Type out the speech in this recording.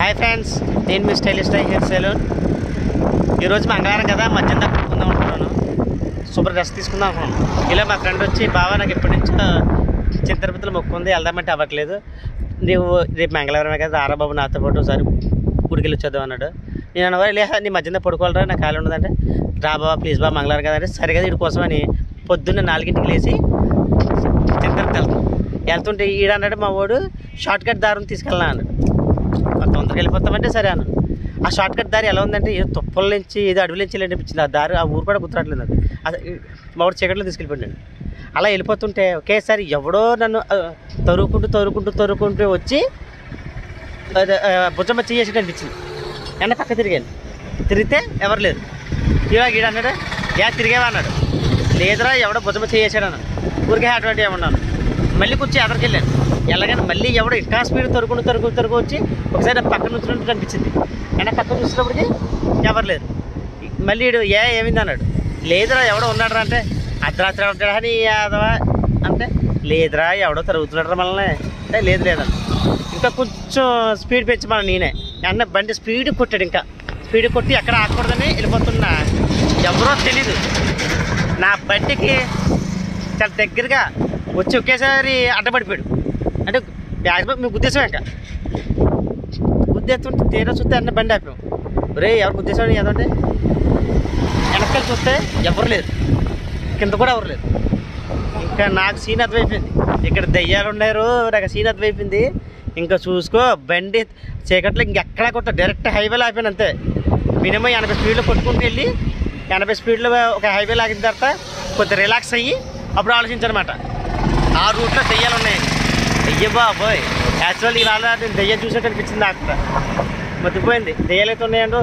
Hi friends, నేను మీ stylist hair salon. ఈరోజు మంగళవారం కదా, మధ్యాహ్నం దాకా కొనుక్కుందాం అనుకున్నాను. సూపర్ డ్రెస్ తీసుకుందాం అనుకున్నాను. ఇలా మా ఫ్రెండ్ వచ్చి, బావా నాకు ఎప్పటి నుంచో చిత్తరపతిలో మొక్కుంది, వెళ్దామంటే అవ్వట్లేదు, నువ్వు రేపు మంగళవారమే కదా రారా బాబు నాతో పాటు ఒకసారి గుడికి వెళ్ళి వచ్చేద్దాం అన్నాడు. నేను అన్నవారు లే, నీ మధ్యాహ్నం పడుకోవాలరా, నాకు ఖాళీ ఉండదంటే, రా బాబా ప్లీజ్ బాబా మంగళవారం కదా అంటే, సరే కదా వీడి కోసమని పొద్దున్న 4ంటికి లేచి చిత్తరపతి వెళ్తుంటే ఈడ అన్నాడు మా వాడు, షార్ట్ కట్ దారిని తీసుకెళ్ళా అన్నాడు. తొందరగా వెళ్ళిపోతామంటే సరే అన్నాడు. ఆ షార్ట్ కట్ దారి ఎలా ఉందంటే, ఏదో తుప్పల నుంచి ఏదో అడవుల నుంచి వెళ్ళనిపించింది ఆ దారి. ఆ ఊరు కూడా గుర్తురాట్లేదు నాకు. మా వాడు చీకట్లో తీసుకెళ్ళిపోయాడు. అలా వెళ్ళిపోతుంటే ఒకేసారి ఎవడో నన్ను తరుకుంటూ వచ్చి భుజమ్మ చేసేటట్టు అనిపించింది. ఎండ పక్క తిరిగితే ఎవరు లేదు. ఇలా గీడ అన్నాడు, తిరిగేవా అన్నాడు. లేదురా ఎవడో భుజమ్మ చేసాడు అన్నాడు. ఊరికే అటువంటి ఏమన్నాను. మళ్ళీ కూర్చొని ఎదరికి వెళ్ళాను. ఎలాగైనా మళ్ళీ ఎవడో ఇంకా స్పీడ్ తరుకు వచ్చి ఒకసారి పక్కన నుంచినట్టు అనిపించింది. ఎండ పక్కన చూసినప్పటికీ ఎవరు లేరు. మళ్ళీ ఏమైంది అన్నాడు. లేదురా ఎవడో ఉన్నాడు రా అంటే, అర్ధరాత్రి ఉంటాడా అని యాదవా అంటే, లేదురా ఎవడో తరుగుతున్నాడు మనల్ని అంటే, లేదన్న. ఇంకా కొంచెం స్పీడ్ పెంచమని నేనే అన్న బండి స్పీడ్ కొట్టాడు. ఇంకా స్పీడ్ కొట్టి ఎక్కడ ఆకూడదని వెళ్ళిపోతున్నా. ఎవరో తెలీదు నా బండికి చాలా దగ్గరగా వచ్చి ఒకేసారి అడ్డపడిపోయాడు. అంటే మ్యాక్సిమం మీ ఉద్దేశం ఇంకా గుద్దేస్తుంటే తీరా చూస్తే అన్న బండి ఆపాం. ఒరే ఎవరు గుద్దేశం ఏదంటే, వెనకాల చూస్తే ఎవరు లేదు, కింద కూడా ఎవరు లేదు. ఇంకా నాకు సీన్ అర్థమైపోయింది, ఇక్కడ దయ్యాలు ఉన్నారు, నాకు సీన్ అర్థమైపోయింది. ఇంకా చూసుకో బండి చీకట్లో ఇంకెక్కడా కొట్ట డైరెక్ట్ హైవేలో ఆపాను అంతే. మినిమం 80 స్పీడ్లో కొట్టుకుంటూ వెళ్ళి 80 స్పీడ్లో ఒక హైవేలో ఆగిన తర్వాత కొంచెం రిలాక్స్ అయ్యి అప్పుడు ఆలోచించానమాట, ఆ రూట్లో దయ్యాలు ఉన్నాయని. అయ్యే బాబోయ్, యాక్చువల్లీ ఇవాళ నేను దయ్యం చూసినట్టు అనిపించింది. నాకు మర్చిపోయింది దయ్యాలు అయితే ఉన్నాయండు.